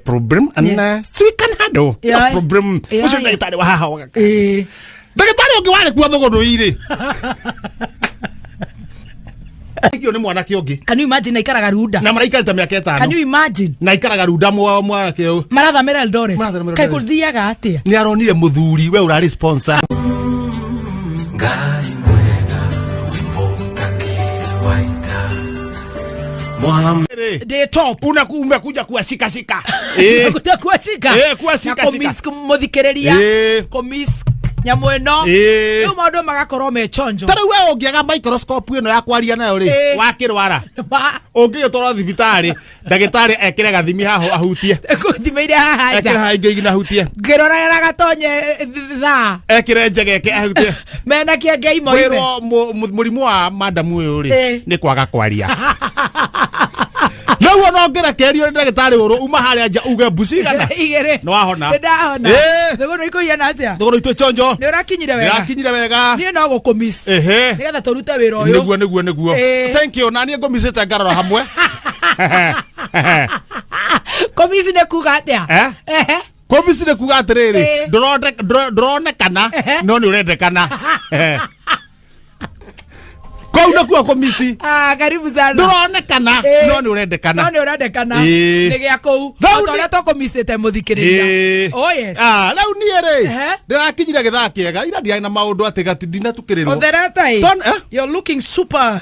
problem and so we can handle no problem. Ucio ndagitari wa haha waka. Ndagitari ongi wale kuwa thogodo ire. Can you imagine naikaraga Runda? Na maraikara miaka 5. Can you imagine? Naikaraga Runda mwanake uyu. Marathamira Eldoret. Kai kuthiaga atia? Ni aronire muthuri we urari sponsor. Ngai mwega wimbo takiri waita. Muhammad de top umekuja kuwashika shika. Kuja kuwashika. Kuwashika shika. Komis muthikereria. Komis nyamweno no maundu magakorwo me chonjo tara we ungiaga microscope ino ya kwaria nayo ri wakirwara ungiyotoro thibitari ndagitari ekire gathimi haho ahutie kuthimire haha nja ekire hainge igina ahutie ngirorera gatonye tha ekire njegeke ahutie mena kienge imoire murimu wa madam uyu ri ni kwaga kwaria Nawo no ngira kerio ndagitari uru uma haria nja uge bucigana igere no ahona ndahona thogoro iko yana atia thogoro itu chonjo ni urakinyire wega ni no gukomis nigetha turute wira uyu niguo thank you nani ngomisite ngarora hamwe komisi ne kuga atia komisi ne kuga atiriri ndronekana no ni urendekana Kwa kuwa komisi. Karibu sana. Ndronekana no ni urendekana. No ni urendekana. Ni gya kou. Atore to komisi te muthikiriria. Oh yes. Lau ni ere. Ndirakinyira githaki ega ira ndi na maundu atigati dina tukirirwo. Otherata. You're looking super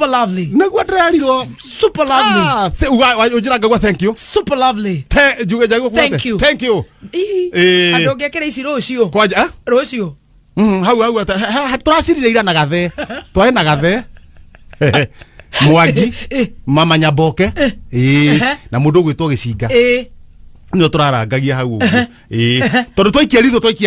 lovely. Nagwa ndirarirwo. Super lovely. Ujira ngwa thank you. Super lovely. Juge jago kwa. Thank you. Ando ngekere ici rucio. Kwaja? Rucio. Hau turacirire ira na gathe twae na gathe Mwangi mama Nyaboke na mundu gwitwo Gicinga ni turarangagia hau tondu twaikia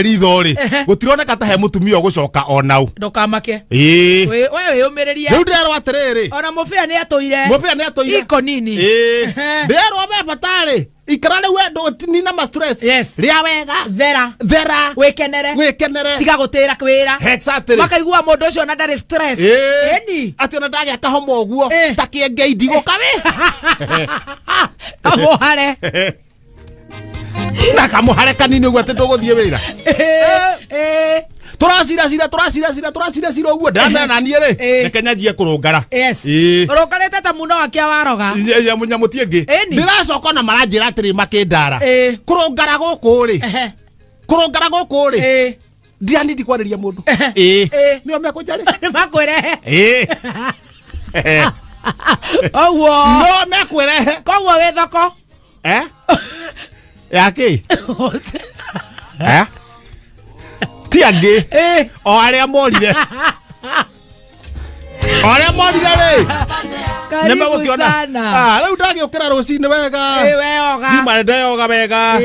ritho ri gutironeka ta he mutumia gucoka onau ndokamake we umiriria riu nderwa atiriri ona mufia ni atoire iko nini nderwa be batari ikarale wendo nina ma stress ria wega thera wikenere tiga gutira kwira exactly makaigua mundu ucio na ndari stress eni ati ona ndagia kahoma oguo takiengei ndigoka we amohare nakamuhare kanini uguo ati tuguthie wira turacira uguo ndamera nani ri rekenyagie kurungara urungarite ta muno akia waroga ya munyamutie ngi ndiracoka na maranjira atiri makindara kurungara guku ri ndiani ndikwariria mundu nio mekunjari makwirehe owo no mekwirehe koguo wi thoko yaki tiangi o aria morire ri neme gukiona riu ndagiukira rucini wega weoga ndeoga wega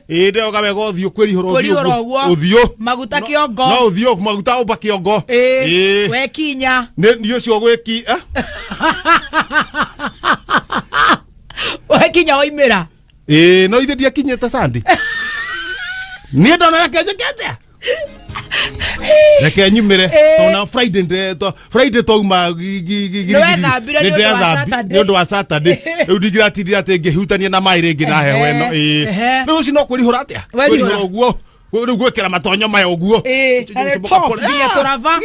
ndeoga wega uthio kwirihura uthio maguta kiongo no uthio maguta umba kiongo we kinya ni ucio gwiki we kinya oimira no ithe dia kinyete sandi ni ndona rekejekete reke nyumire tona Friday toma ndio wa Saturday udigira tidira tenge hutania na mai ringi na heho eno no uci no kwirihura atia kwirihura uguo gwikira matonyo maya uguo nginya turava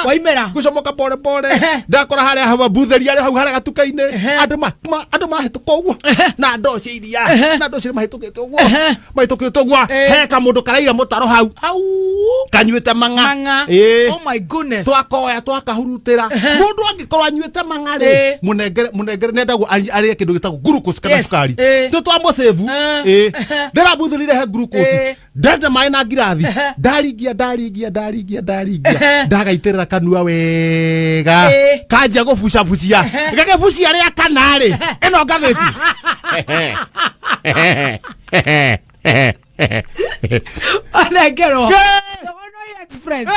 waimera gucomoka pole ndakora haria hava butheria hau haria gatukaine andu mahituka uguo na ndoci iria na ndoci mahitukite uguo heka mundu karaira mutaro hau kanyuite manga oh my goodness twakoya twakahurutira mundu angikorwa anyuite manga ri munengere nendago arie kindu gitagwo glucose kana sukari ndio twamo save ndirabuthurire he glucose ndenda mai na ngirathi ndarigia ndagaitirira kanua wega kanja gubucabucia gagebucia ria kanari eno ngatheti anengero express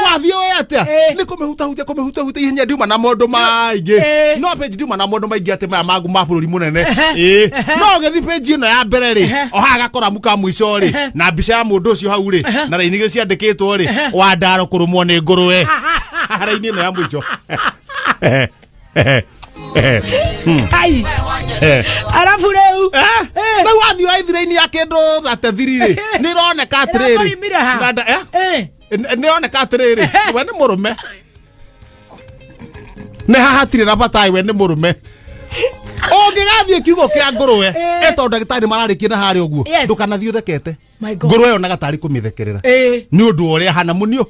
wathio we atia ni kumehuta ihenya ndiuma na mondo maingi no page ndiuma na mondo maingi ati maya magu ma bururi munene no gethi page ino ya mbere ri oha gakora muka mwico ri na mbica ya mundu ucio hau ri na raini gire ciandikitwo ri wa ndaro kurumwo ni ngurwe raini ino ya mwico ai arafu reu na wathio thini ya kindu thate thiriri ni roneka atiriri ni roneka atiriri we ni murume ne hahatire na batai we ni murume ongigathie kiugo kia ngurwe eto ndagitari mararikie na hari uguo ndukanathie uthekete ngurwe yo nagatari kumithekerera ni undu uria hana muniuru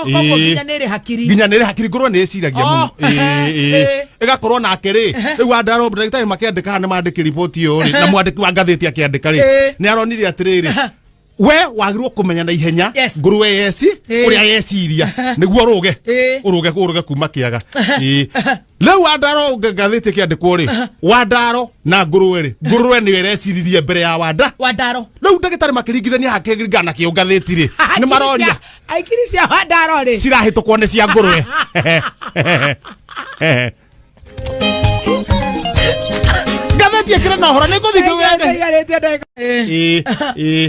ginya nere hakiri ngurwe ni eciragia muno igakorwo nake ri riu andaro ndagitari makiandika hana mandiki report yo ri na mwandiki wa ngatheti akiandika ri ni aronire atiriri we wagirwo kumenya na ihenya ngurwe yeci uria yeciria niguo uruge kuma kiaga leu Wandaro ngathete kiandikwo ri Wandaro na ngurwe ni wereciririe mbere ya Wandaro leu ndagitari makiringithania hakegana kio ngatheti ri ni maroria aikiri cia Wandaro ri cirahitukwo ni cia ngurwe Kira na hora ni kuthi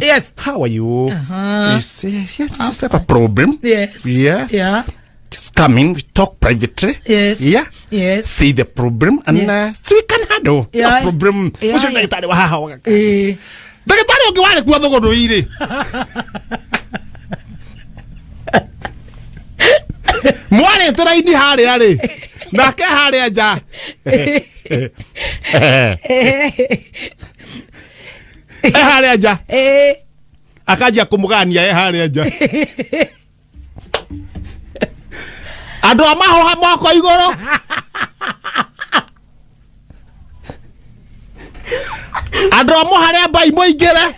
yes. How are you? You say yes, just have a problem. Yes. Yeah. Just come in, we talk privately. Yes. Yeah. Yes. See the problem and so we can handle the problem. What's your daktari wa haha? Daktari ukiwale kuwa thogodo ire. Mwale teraini hare are. Nake hare aja. Hare aja. Akaja kumugania hare aja. Ando amaho moko igoro. Ando amo hare abai moigere.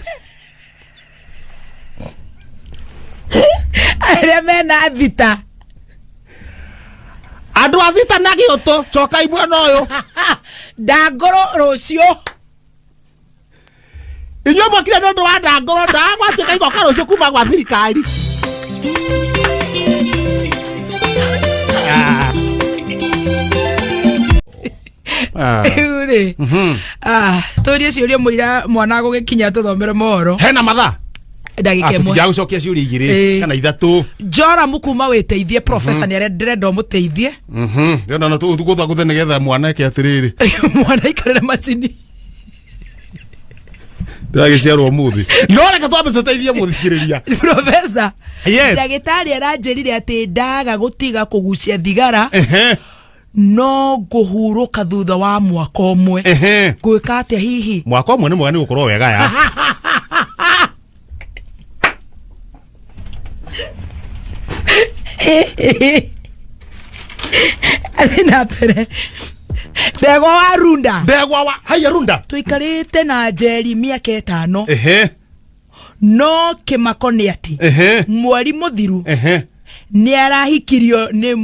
Are mena vita. Ando avita nagi oto choka ibwana oyo. Dagoro rocio. Inyo mwakira ndo wa dagoro da gwatuka igoka rocio kuma gwa thirikari. Ure. Tori ciuria muira mwana gugikinya tuthomere mohoro. Hena matha. Ndagike mwe. Atiga gucokia ciuria igiri kana ithatu. Jora mukuma weteithie professor ni arenda muteithie. Ndona na tukutha kuthene getha mwana yake atiriri. Mwana ikarera macini. Ndagiciarwo muthi. No reka twambe tuteithie muthikiriria. Professor. Yes. Ndagitari aranjerire ati ndaga gutiga kugucia thigara. No guhuruka thutha wa mwaka omwe. Gwika atia hihi? Mwaka omwe ni mwega ni gukorwo wega ya. Alina pere. Ndegwa wa runda. Ndegwa wa haya runda. Tuikarite na njeri miaka 5. No kimako ni ati. Mwari muthiru. Ni arahikirio ni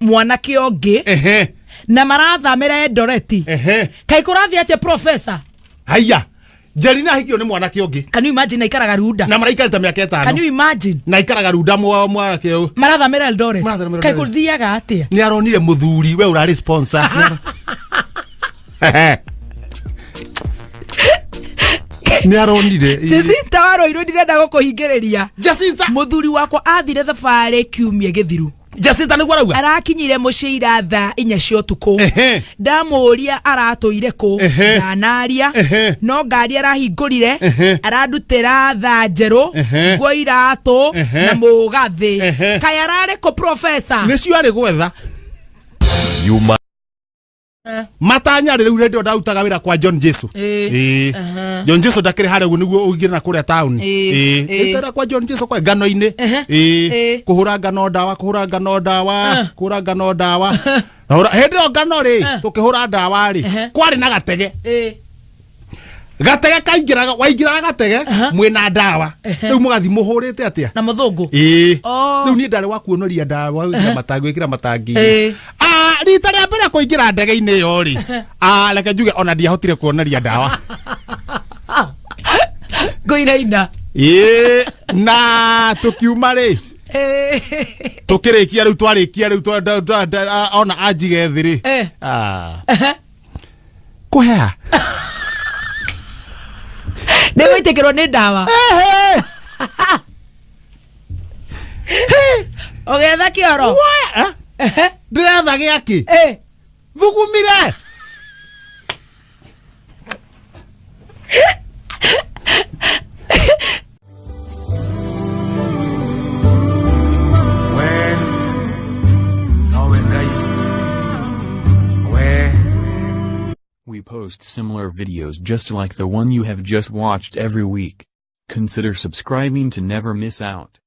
mwanake ongi. Na marathamira Eldoreti. Kai kurathi ate professor. Haya. Jerina hikirio ni mwanake ongi. Can you imagine ikaraga runda? Na maraikarita miaka 5. Can you imagine? Na ikaraga runda mwanake uyu. Marathamira Eldoret. Kai kuthiaga atia? Ni aronire muthuri we urari sponsor. Ni aronire. Jacinta waroirwo ndirenda gukuhingiriria. Jacinta muthuri wakwa athire thabari kiumia githiru. Jacinta ni gwarauga arakinyire mucira tha 4 cia utuku. Ndamuria aratuire ku ndanaria no ngari arahingurire aradutira tha njeru ngo iratu na mugathi kai arare ko professor nicio ari gwetha yuma matanya riu ndio ndautaga wira kwa John Jesu John Jesu ndakire hare gu niguo ugire na kuria town itara kwa John Jesu kwa ngano ine kuhura ngano dawa hende ngano ri tukihura dawa ri kwari na gatege gatege kaingiraga waingiraga gatege mwina dawa riu mugathi muhurite atia na muthungu riu ni ndare wa kuonoria dawa wikira matangi wikira matangi rita ria mbere kuingira ndege-ini yo ri reke njuge ona ndiahotire kuoneria dawa ngoiraina na tukiuma ri tukirikia riu twarikia riu ona anjige thi ri kuhea ndigwitikirwo ni dawa ogetha kioro ndiretha giaki thugumire post similar videos just like the one you have just watched every week. Consider subscribing to never miss out.